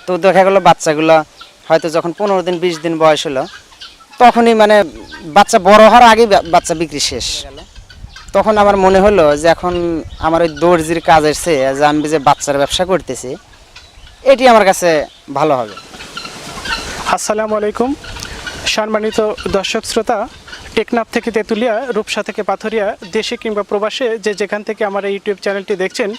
তো দেখা গেলো বাচ্চাগুলো হয়তো যখন 15 দিন 20 দিন বয়স হলো তখনই মানে বাচ্চা বড় হওয়ার আগেই বাচ্চা বিক্রি শেষ। তখন আমার মনে হলো যে এখন আমার ওই দর্জির কাজের চেয়ে যে আমি যে বাচ্চার ব্যবসা করতেছি এটি আমার কাছে ভালো হবে। আসসালামু আলাইকুম সম্মানিত দর্শক শ্রোতা, টেকনাফ থেকে তেঁতুলিয়া, রূপসা থেকে পাথরিয়া, দেশে কিংবা প্রবাসে যে যেখান থেকে আমার এই ইউটিউব চ্যানেলটি দেখছেন,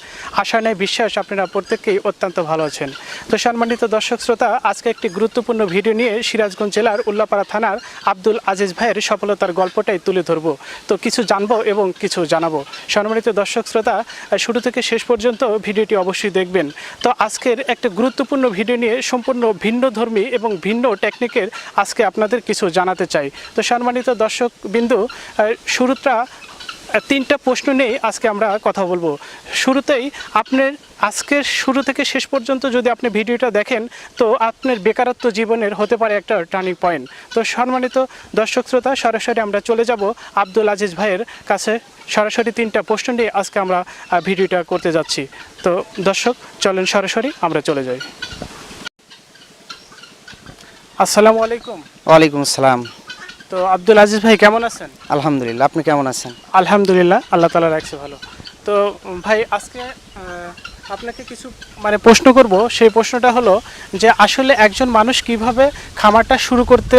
আশা নেই বিশ্বাস আপনারা প্রত্যেককেই অত্যন্ত ভালো আছেন। তো সম্মানিত দর্শক শ্রোতা, আজকে একটি গুরুত্বপূর্ণ ভিডিও নিয়ে সিরাজগঞ্জ জেলার উল্লাপাড়া থানার আব্দুল আজিজ ভাইয়ের সফলতার গল্পটাই তুলে ধরব। তো কিছু জানবো এবং কিছু জানাবো। সম্মানিত দর্শক শ্রোতা, শুরু থেকে শেষ পর্যন্ত ভিডিওটি অবশ্যই দেখবেন। তো আজকের একটা গুরুত্বপূর্ণ ভিডিও নিয়ে সম্পূর্ণ ভিন্ন ধর্মী এবং ভিন্ন টেকনিকের আজকে আপনাদের কিছু জানাতে চাই। তো সম্মানিত দর্শক বিন্দু, শুরুটা 3টা প্রশ্ন নিয়ে আজকে আমরা কথা বলবো। শুরুতেই আপনার আজকের শুরু থেকে শেষ পর্যন্ত যদি আপনি ভিডিওটা দেখেন তো আপনার বেকারত্ব জীবনের হতে পারে একটা টার্নিং পয়েন্ট। তো সম্মানিত দর্শক শ্রোতা, সরাসরি আমরা চলে যাব আব্দুল আজিজ ভাইয়ের কাছে। সরাসরি 3টা প্রশ্ন নিয়ে আজকে আমরা ভিডিওটা করতে যাচ্ছি। তো দর্শক চলেন সরাসরি আমরা চলে যাই। আসসালামু আলাইকুম। ওয়ালাইকুম আসসালাম। তো আব্দুল আজিজ ভাই কেমন আছেন? আলহামদুলিল্লাহ, আপনি কেমন আছেন? আলহামদুলিল্লাহ, আল্লাহ তাআলা রাখছে ভালো। তো ভাই আজকে আপনাকে কিছু প্রশ্ন করব। সেই প্রশ্নটা হলো যে আসলে একজন মানুষ কিভাবে খামারটা শুরু করতে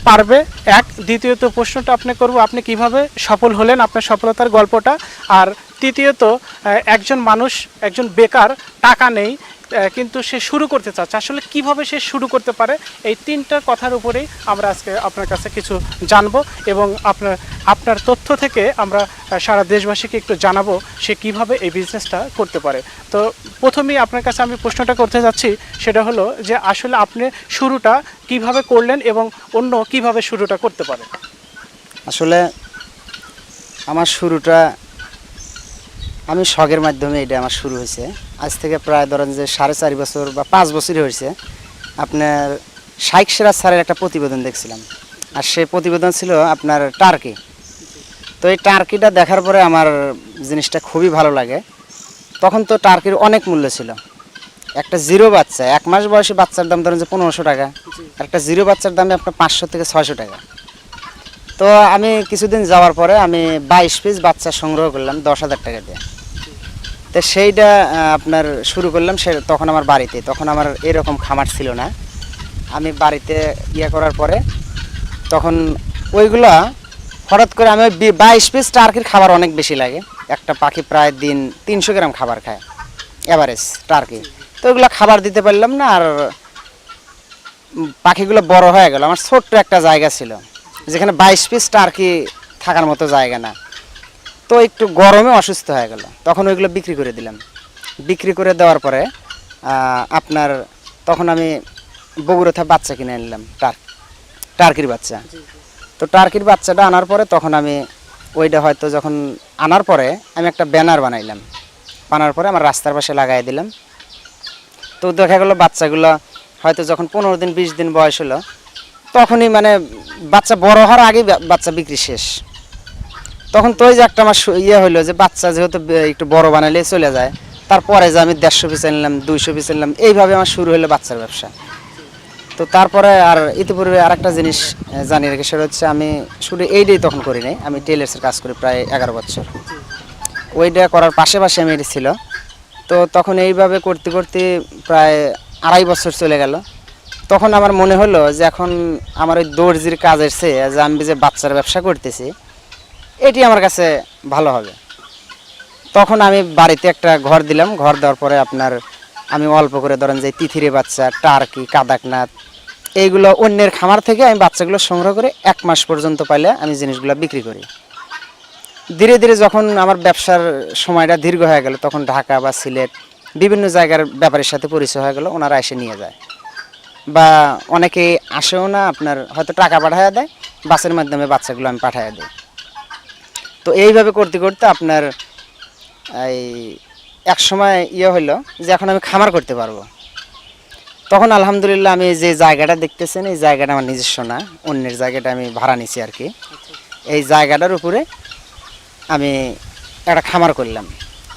পারবে, এক। দ্বিতীয়ত প্রশ্নটা আপনি করব, আপনি কিভাবে সফল হলেন, আপনার সফলতার গল্পটা। আর তৃতীয়ত একজন মানুষ, একজন বেকার, টাকা নেই কিন্তু সে শুরু করতে চাচ্ছে, আসলে কিভাবে সে শুরু করতে পারে। এই 3টা কথার উপরেই আমরা আজকে আপনার কাছে কিছু জানবো এবং আপনার তথ্য থেকে আমরা সারা দেশবাসীকে একটু জানাবো সে কিভাবে এই বিজনেসটা করতে পারে। তো প্রথমেই আপনার কাছে আমি প্রশ্নটা করতে যাচ্ছি, সেটা হলো যে আসলে আপনি শুরুটা কিভাবে করলেন এবং অন্য কিভাবে শুরুটা করতে পারে। আসলে আমার শুরুটা আমি শখের মাধ্যমে এটা আমার শুরু হয়েছে। আজ থেকে প্রায় ধরেন যে 4.5 বছর বা 5 বছরই হয়েছে। আপনার শাইখ সিরাজ স্যারের একটা প্রতিবেদন দেখছিলাম, আর সেই প্রতিবেদন ছিল আপনার টার্কি। তো এই টার্কিটা দেখার পরে আমার জিনিসটা খুবই ভালো লাগে। তখন তো টার্কির অনেক মূল্য ছিল। একটা জিরো বাচ্চা, 1 মাস বয়সী বাচ্চার দাম ধরেন যে 1500 টাকা, একটা জিরো বাচ্চার দামে আপনার 500 থেকে 600 টাকা। তো আমি কিছুদিন যাওয়ার পরে আমি 22 পিস বাচ্চা সংগ্রহ করলাম 10,000 টাকা দিয়ে। তো সেইটা আপনার শুরু করলাম তখন আমার বাড়িতে, তখন আমার এরকম খামার ছিল না। আমি বাড়িতে করার পরে তখন ওইগুলা হঠাৎ করে আমি 22 পিস টার্কির খাবার অনেক বেশি লাগে। একটা পাখি প্রায় দিন 300 গ্রাম খাবার খায় এভারেজ টার্কি। তো ওইগুলো খাবার দিতে পারলাম না, আর পাখিগুলো বড় হয়ে গেল। আমার ছোট্ট একটা জায়গা ছিল যেখানে 22 পিস টার্কি থাকার মতো জায়গা না। তো একটু গরমে অসুস্থ হয়ে গেল, তখন ওইগুলো বিক্রি করে দিলাম। বিক্রি করে দেওয়ার পরে আপনার তখন আমি বগুড়া বাচ্চা কিনে আনলাম, টার্কির বাচ্চা। তো টার্কির বাচ্চাটা আনার পরে তখন আমি ওইটা হয়তো যখন আনার পরে আমি একটা ব্যানার বানাইলাম, বানার পরে আমার রাস্তার পাশে লাগাই দিলাম। তো দেখা গেলো বাচ্চাগুলো হয়তো যখন 15 দিন 20 দিন বয়স হলো তখনই মানে বাচ্চা বড় হওয়ার আগেই বাচ্চা বিক্রি শেষ। তখন তো ওই যে একটা আমার হইলো যে বাচ্চা যেহেতু একটু বড় বানালে চলে যায়, তারপরে যে আমি 150 পিস আনলাম 200 পিস আনলাম, এইভাবে আমার শুরু হলো বাচ্চার ব্যবসা। তো তারপরে আর ইতিপূর্বে আরেকটা জিনিস জানিয়ে রেখে, সেটা হচ্ছে আমি শুধু এইটাই তখন করি নাই, আমি টেলার্সের কাজ করি প্রায় 11 বছর। ওইটা করার পাশাপাশি আমি এটা ছিল। তো তখন এইভাবে করতে করতে প্রায় 2.5 বছর চলে গেল। তখন আমার মনে হলো যে এখন আমার ওই দর্জির কাজের চেয়ে যে আমি যে বাচ্চার ব্যবসা করতেছি এটি আমার কাছে ভালো হবে। তখন আমি বাড়িতে একটা ঘর দিলাম। ঘর দেওয়ার পরে আপনার আমি অল্প করে ধরেন যে তিথিরে বাচ্চা, টার্কি, কাদাকনাথ, এইগুলো অন্যের খামার থেকে আমি বাচ্চাগুলো সংগ্রহ করে 1 মাস পর্যন্ত পাইলে আমি জিনিসগুলো বিক্রি করি। ধীরে ধীরে যখন আমার ব্যবসার সময়টা দীর্ঘ হয়ে গেল, তখন ঢাকা বা সিলেট বিভিন্ন জায়গার ব্যাপারের সাথে পরিচয় হয়ে গেল, ওনারা এসে নিয়ে যায় বা অনেকে আসেও না, আপনার হয়তো টাকা পাঠায় দেয়, বাসের মাধ্যমে বাচ্চাগুলো আমি পাঠিয়ে দিই। তো এইভাবে করতে করতে আপনার এই এক সময় হইলো যে এখন আমি খামার করতে পারবো। তখন আলহামদুলিল্লাহ আমি যে জায়গাটা দেখতেছেন এই জায়গাটা আমার নিজস্ব না, অন্যের জায়গাটা আমি ভাড়া নিছি আর কি। এই জায়গাটার উপরে আমি একটা খামার করলাম।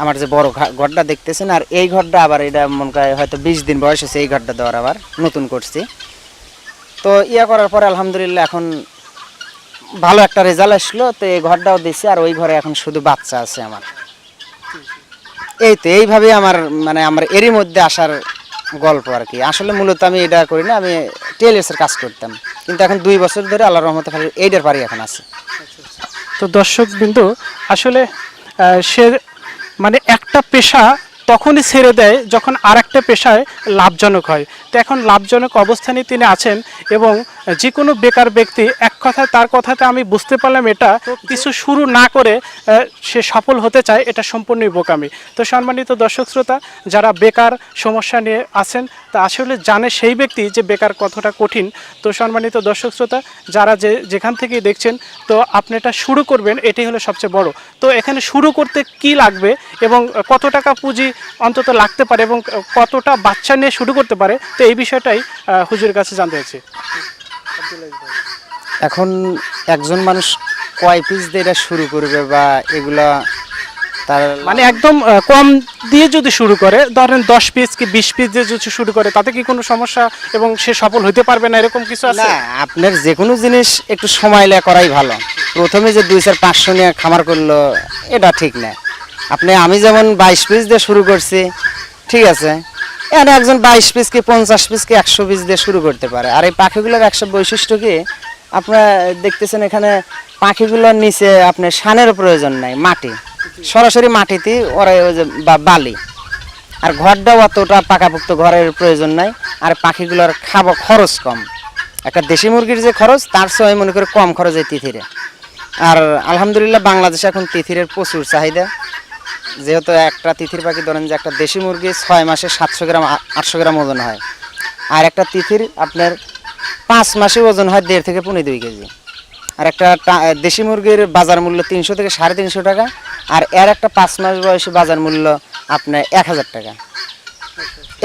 আমার যে বড় ঘরটা দেখতেছেন, আর এই ঘরটা আবার এটা মনে করে হয়তো 20 দিন বয়স হয়েছে এই ঘরটা দেওয়ার, আবার নতুন করছি। তো ইয়া করার পরে আলহামদুলিল্লাহ এখন ভালো একটা রেজাল্ট আসলো, তো এই ঘরটাও দিছি, আর ওই ঘরে এখন শুধু বাচ্চা আছে আমার। এই তো এইভাবে আমার মানে আমার এরই মধ্যে আসার গল্প আর কি। আসলে মূলত আমি এটা করি না, আমি টেইলর্সের কাজ করতাম, কিন্তু এখন 2 বছর ধরে আল্লাহর রহমতে খালি এইটার পারি এখন আছে। তো দর্শকবৃন্দ, আসলে সে মানে একটা পেশা তখনই ছেড়ে দেয় যখন আর একটা পেশায় লাভজনক হয়। তো এখন লাভজনক অবস্থানে তিনি আছেন, এবং যে কোনো বেকার ব্যক্তি এক কথায় তার কথাতে আমি বুঝতে পারলাম এটা কিছু শুরু না করে সে সফল হতে চায়, এটা সম্পূর্ণই বোকামি। তো সম্মানিত দর্শক শ্রোতা, যারা বেকার সমস্যা নিয়ে আছেন তা আসলে জানে সেই ব্যক্তি যে বেকার কতটা কঠিন। তো সম্মানিত দর্শক শ্রোতা, যারা যেখান থেকে দেখছেন, তো আপনি এটা শুরু করবেন, এটাই হলো সবচেয়ে বড়। তো এখানে শুরু করতে কি লাগবে এবং কত টাকা পুঁজি অন্তত লাগতে পারে এবং কতটা বাচ্চা নিয়ে শুরু করতে পারে, তো এই বিষয়টাই হুজুরের কাছে জানতে চাইছি। এখন একজন মানুষ কয় পিস দিয়ে এটা শুরু করবে বা এগুলা তার মানে একদম কম দিয়ে যদি শুরু করে, ধরেন 10 পিস কি 20 পিস দিয়ে যদি শুরু করে, তাতে কি কোনো সমস্যা এবং সে সফল হতে পারবে না, এরকম কিছু আছে? না, আপনার যে কোনো জিনিস একটু সময় নিয়ে করাই ভালো। প্রথমে যে 2-4-500 নিয়ে খামার করলো এটা ঠিক না। আমি যেমন 22 পিস দিয়ে শুরু করছি, ঠিক আছে, এখানে একজন 22 পিস কি 50 পিস কি 100 পিস দিয়ে শুরু করতে পারে। আর এই পাখিগুলোর একটা বৈশিষ্ট্য কি, আপনারা দেখতেছেন এখানে পাখিগুলোর নিচে আপনার সানের প্রয়োজন নাই, মাটি সরাসরি মাটিতে ওরা ওই যে বালি, আর ঘরটাও অতটা পাকাপোক্ত ঘরের প্রয়োজন নাই। আর পাখিগুলোর খাবার খরচ কম, একটা দেশি মুরগির যে খরচ তার চেয়ে মনে করে কম খরচ এই তিথিরে। আর আলহামদুলিল্লাহ বাংলাদেশে এখন তিথিরের প্রচুর চাহিদা, যেহেতু একটা তিথির পাখি ধরেন যে একটা দেশি মুরগি 6 মাসে 700 গ্রাম 800 গ্রাম ওজন হয়, আর একটা তিথির আপনার 5 মাসে ওজন হয় 1.5 থেকে 2.5 কেজি। আর একটা দেশি মুরগির বাজার মূল্য 300 থেকে 350 টাকা, আর এর একটা 5 মাস বয়সী বাজার মূল্য আপনার 1000 টাকা।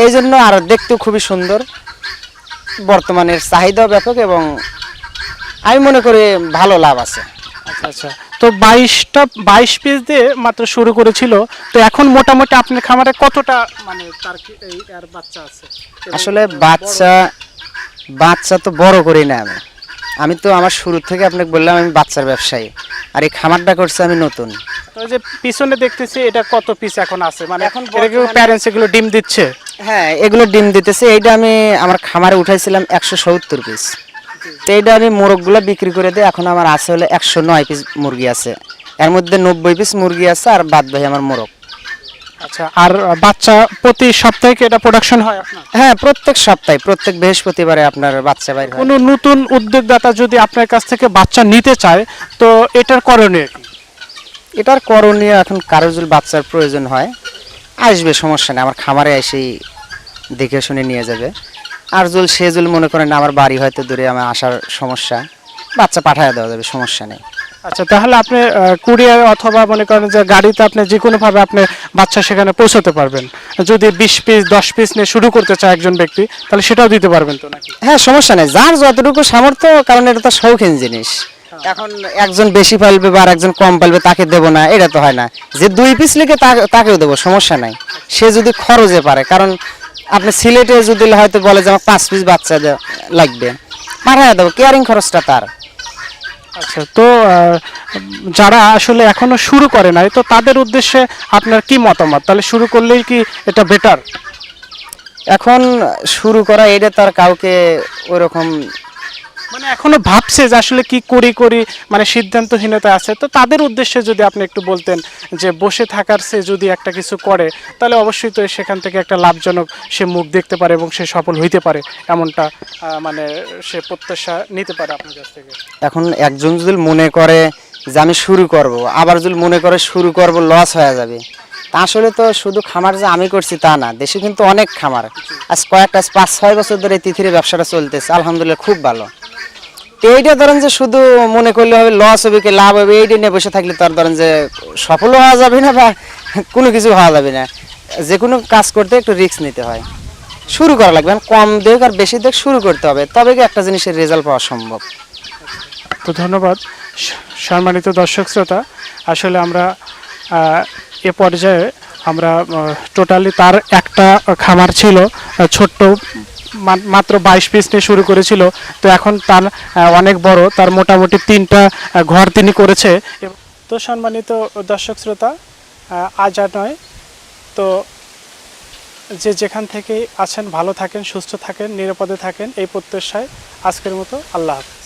এই জন্য আর দেখতেও খুবই সুন্দর, বর্তমানের চাহিদাও ব্যাপক, এবং আমি মনে করি ভালো লাভ আছে। আচ্ছা আচ্ছা। তো 22 পিস দিয়ে মাত্র শুরু করেছিল, তো এখন মোটামুটি আপনার খামারে কতটা মানে তার এই আর বাচ্চা আছে? আসলে বাচ্চা তো বড় করি না আমি তো আমার শুরু থেকে আপনাকে বললাম আমি বাচ্চার ব্যবসায়ী, আর এই খামারটা করছি আমি নতুন। তো যে পিছনে দেখতেছি এটা কত পিস এখন আছে, মানে এখন এখন প্যারেন্টস এগুলো ডিম দিচ্ছে? হ্যাঁ, এগুলো ডিম দিতেছে। এইটা আমি আমার খামারে উঠাইছিলাম 170 পিস, তো এইটা আমি মোরগগুলো বিক্রি করে দিই। এখন আমার আছে হলে 109 পিস মুরগি আছে, এর মধ্যে 90 পিস মুরগি আছে, আর বাদ ভাই আমার মোরগ। আচ্ছা, আর বাচ্চা প্রতি সপ্তাহে কি এটা প্রোডাকশন হয় আপনার? হ্যাঁ, প্রত্যেক সপ্তাহে প্রত্যেক বৃহস্পতিবারে আপনার বাচ্চা বাইর হয়। কোনো নতুন উদ্যোক্তা যদি আপনার কাছ থেকে বাচ্চা নিতে চায়, তো এটার করণীয় কি? এটার করণীয়, এখন কারো যদি বাচ্চার প্রয়োজন হয় আসবে, সমস্যা নেই, আমার খামারে এসেই দেখে শুনে নিয়ে যাবে। আর সে মনে করেন আমার বাড়ি হয়তো দূরে, আমার আসার সমস্যা, বাচ্চা পাঠিয়ে দেওয়া যাবে, সমস্যা নেই। আচ্ছা, তাহলে আপনি কুরিয়ার অথবা মনে করেন যে গাড়িতে আপনি যে কোনোভাবে আপনি বাচ্চা সেখানে পৌঁছাতে পারবেন। যদি 20 পিস 10 পিস নিয়ে শুরু করতে চায় একজন ব্যক্তি, তাহলে সেটাও দিতে পারবেন তো নাকি? হ্যাঁ, সমস্যা নেই, যার যতটুকু সামর্থ্য, কারণ এটা তো শৌখিন জিনিস। এখন একজন বেশি পালবে বা আর একজন কম পালবে, তাকে দেবো না এটা তো হয় না। যে 2 পিস লিখে তাকেও দেবো, সমস্যা নাই, সে যদি খরচে পারে। কারণ আপনি সিলেটে যদি হয়তো বলে যে আমার 5 পিস বাচ্চা লাগবে, পাঠিয়ে দেবো, কেয়ারিং খরচটা তার। আচ্ছা, তো যারা আসলে এখনো শুরু করে নাই, তো তাদের উদ্দেশ্যে আপনার কি মতামত? তাহলে শুরু করলেই কি এটা বেটার? এখন শুরু করা এটা তার কাউকে ওইরকম মানে এখনো ভাবছে যে আসলে কি করি, মানে সিদ্ধান্তহীনতা আছে, তো তাদের উদ্দেশ্যে যদি আপনি একটু বলতেন যে বসে থাকার সে যদি একটা কিছু করে, তাহলে অবশ্যই তো সেখান থেকে একটা লাভজনক সে মুখ দেখতে পারে এবং সে সফল হইতে পারে, এমনটা মানে সে প্রত্যাশা নিতে পারে আপনার কাছ থেকে। এখন একজন যদি মনে করে যে আমি শুরু করব, আবার যদি মনে করে শুরু করব লস হয়ে যাবে, তা আসলে তো শুধু খামার যে আমি করছি তা না, দেশে কিন্তু অনেক খামার আজ কয়েকটা 5-6 বছর ধরে তিথির ব্যবসাটা চলতেছে, আলহামদুলিল্লাহ খুব ভালো। তো এইটা ধরেন যে শুধু মনে করলে হবে লস হবে কি লাভ হবে, এইটা নিয়ে বসে থাকলে তার ধরেন যে সফলও হওয়া যাবে না বা কোনো কিছু হওয়া যাবে না। যে কোনো কাজ করতে একটু রিস্ক নিতে হয়, শুরু করা লাগবে, কম দেখ আর বেশি দেখ শুরু করতে হবে, তবে কি একটা জিনিসের রেজাল্ট পাওয়া সম্ভব। তো ধন্যবাদ সম্মানিত দর্শক শ্রোতা, আসলে আমরা এ পর্যায়ে আমরা টোটালি তার একটা খামার ছিল ছোট্ট, মাত্র 22 পিস নিয়ে শুরু করেছিল, তো এখন তার অনেক বড়, তার মোটামুটি 3টা ঘর তিনি করেছে। তো সম্মানিত দর্শক শ্রোতা, আজ আর নয়, তো যে যেখান থেকে আছেন ভালো থাকেন, সুস্থ থাকেন, নিরাপদে থাকেন, এই প্রত্যাশায় আজকের মতো আল্লাহ হাফেজ।